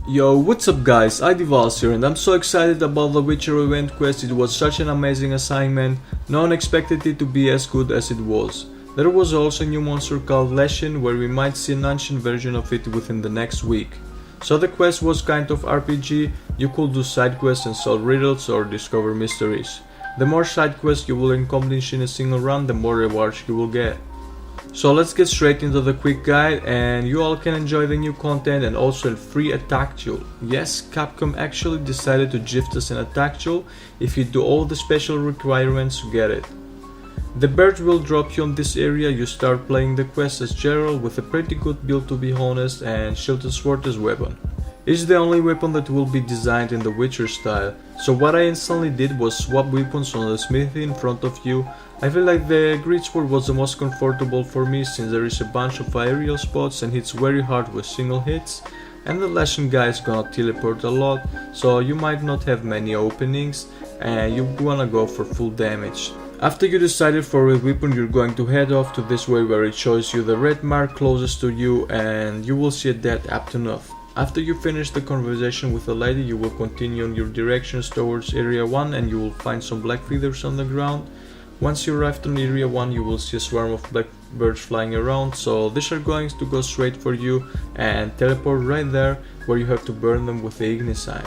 Yo, what's up guys, IDeVaste here and I'm so excited about the Witcher event quest. It was such an amazing assignment, no one expected it to be as good as it was. There was also a new monster called Leshen where we might see an ancient version of it within the next week. So the quest was kind of RPG, you could do side quests and solve riddles or discover mysteries. The more side quests you will accomplish in a single run, the more rewards you will get. So let's get straight into the quick guide and you all can enjoy the new content and also a free attack tool. Yes, Capcom actually decided to gift us an attack tool if you do all the special requirements to get it. The bird will drop you on this area, you start playing the quest as Geralt with a pretty good build to be honest and shield and sword as weapon. It's the only weapon that will be designed in the Witcher style, so what I instantly did was swap weapons on the smithy in front of you. I feel like the greatsword was the most comfortable for me since there is a bunch of aerial spots and hits very hard with single hits, and the Leshen guy is gonna teleport a lot, so you might not have many openings and you wanna go for full damage. After you decided for a weapon, you're going to head off to this way where it shows you the red mark closest to you and you will see a dead up to north. After you finish the conversation with the lady, you will continue on your directions towards area 1 and you will find some black feathers on the ground. Once you arrive on area 1, you will see a swarm of black birds flying around, so these are going to go straight for you and teleport right there where you have to burn them with the Igni sign.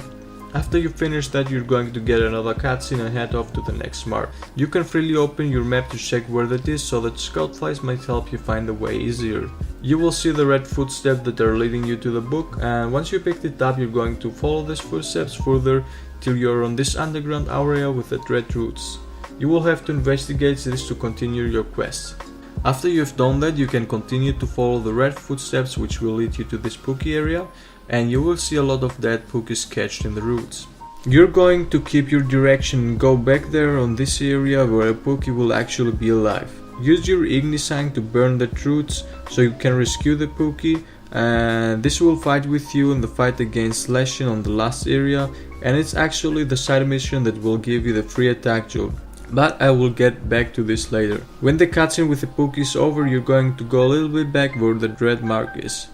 After you finish that, you're going to get another cutscene and head off to the next mark. You can freely open your map to check where that is so that scout flies might help you find the way easier. You will see the red footsteps that are leading you to the book, and once you picked it up you're going to follow these footsteps further till you're on this underground area with the red roots. You will have to investigate this to continue your quest. After you've done that, you can continue to follow the red footsteps which will lead you to this spooky area, and you will see a lot of dead pookies cached in the roots. You're going to keep your direction and go back there on this area where a pookie will actually be alive. Use your Igni sign to burn the roots so you can rescue the pookie, and this will fight with you in the fight against Leshen on the last area, and it's actually the side mission that will give you the free attack tool. But I will get back to this later. When the cutscene with the pookie is over, you're going to go a little bit back where the red mark is.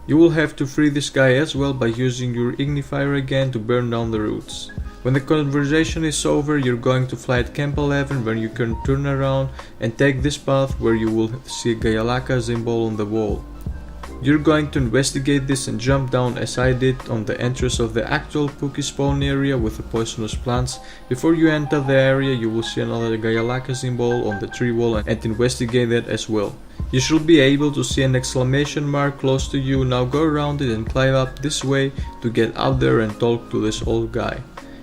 You will have to free this guy as well by using your ignifier again to burn down the roots. When the conversation is over, you're going to fly at Camp 11 where you can turn around and take this path where you will see a Gayalaka symbol on the wall. You're going to investigate this and jump down as I did on the entrance of the actual pookie spawn area with the poisonous plants. Before you enter the area, you will see another Gayalaka symbol on the tree wall and investigate that as well. You should be able to see an exclamation mark close to you. Now go around it and climb up this way to get out there and talk to this old guy.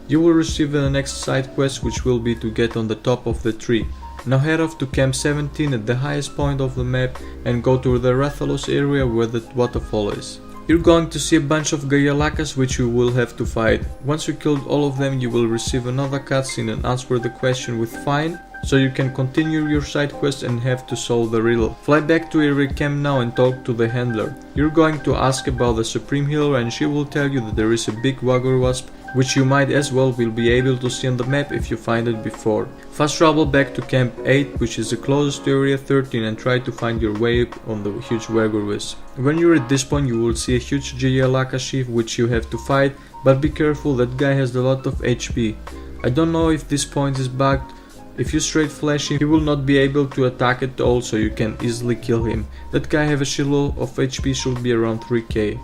You will receive the next side quest, which will be to get on the top of the tree. Now head off to Camp 17 at the highest point of the map and go to the Rathalos area where the waterfall is. You're going to see a bunch of Gayalakas which you will have to fight. Once you killed all of them, you will receive another cutscene and answer the question with fine, so you can continue your side quest and have to solve the riddle. Fly back to area camp now and talk to the handler. You're going to ask about the Supreme Healer and she will tell you that there is a big Wagger Wasp which you might as well will be able to see on the map if you find it before. Fast travel back to Camp 8, which is the closest to Area 13, and try to find your way on the huge Wagger Wasp. When you're at this point you will see a huge Gayalaka chief which you have to fight, but be careful, that guy has a lot of HP. I don't know if this point is bugged. If you straight flash him, he will not be able to attack at all, so you can easily kill him. That guy have a shield of HP should be around 3k.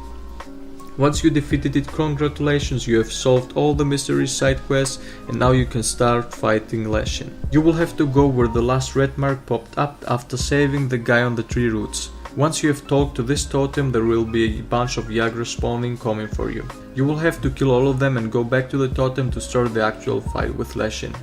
Once you defeated it, congratulations, you have solved all the mystery side quests and now you can start fighting Leshen. You will have to go where the last red mark popped up after saving the guy on the tree roots. Once you have talked to this totem, there will be a bunch of Yagra spawning coming for you. You will have to kill all of them and go back to the totem to start the actual fight with Leshen.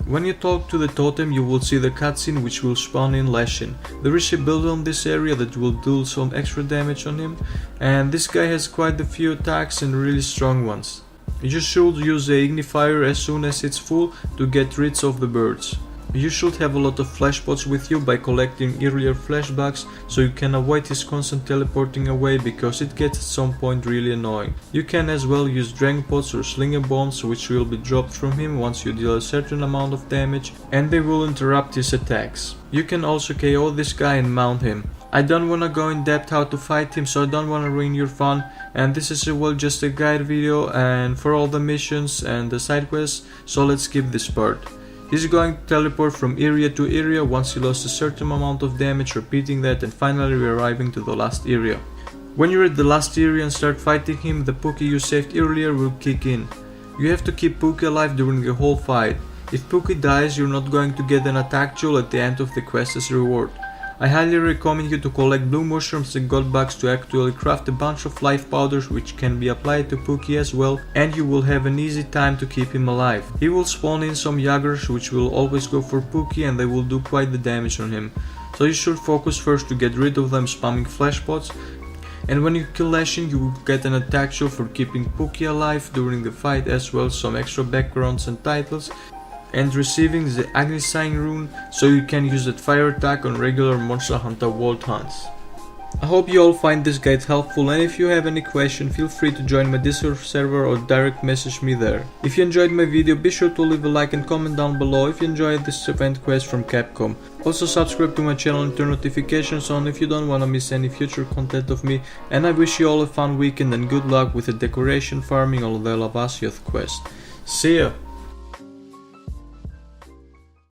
When you talk to the totem, you will see the cutscene which will spawn in Leshen. There is a build on this area that will do some extra damage on him, and this guy has quite a few attacks and really strong ones. You should use the ignifier as soon as it's full to get rid of the birds. You should have a lot of flash pots with you by collecting earlier flashbacks so you can avoid his constant teleporting away because it gets at some point really annoying. You can as well use dragon pots or slinger bombs which will be dropped from him once you deal a certain amount of damage and they will interrupt his attacks. You can also KO this guy and mount him. I don't wanna go in depth how to fight him, so I don't wanna ruin your fun, and this is just a guide video and for all the missions and the side quests, so let's skip this part. He's going to teleport from area to area once he lost a certain amount of damage, repeating that, and finally arriving to the last area. When you're at the last area and start fighting him, the Pookie you saved earlier will kick in. You have to keep Pookie alive during the whole fight. If Pookie dies, you're not going to get an attack jewel at the end of the quest as reward. I highly recommend you to collect blue mushrooms and gold bugs to actually craft a bunch of life powders which can be applied to Pookie as well, and you will have an easy time to keep him alive. He will spawn in some Jaggers which will always go for Pookie, and they will do quite the damage on him. So you should focus first to get rid of them spamming flash pots, and when you kill Lashin you will get an attack jewel for keeping Pookie alive during the fight, as well as some extra backgrounds and titles, and receiving the Agni Sign rune, so you can use that fire attack on regular Monster Hunter World hunts. I hope you all find this guide helpful, and if you have any question, feel free to join my Discord server or direct message me there. If you enjoyed my video, be sure to leave a like and comment down below if you enjoyed this event quest from Capcom. Also subscribe to my channel and turn notifications on if you don't wanna miss any future content of me, and I wish you all a fun weekend and good luck with the decoration farming on the Lavas Youth quest. See ya!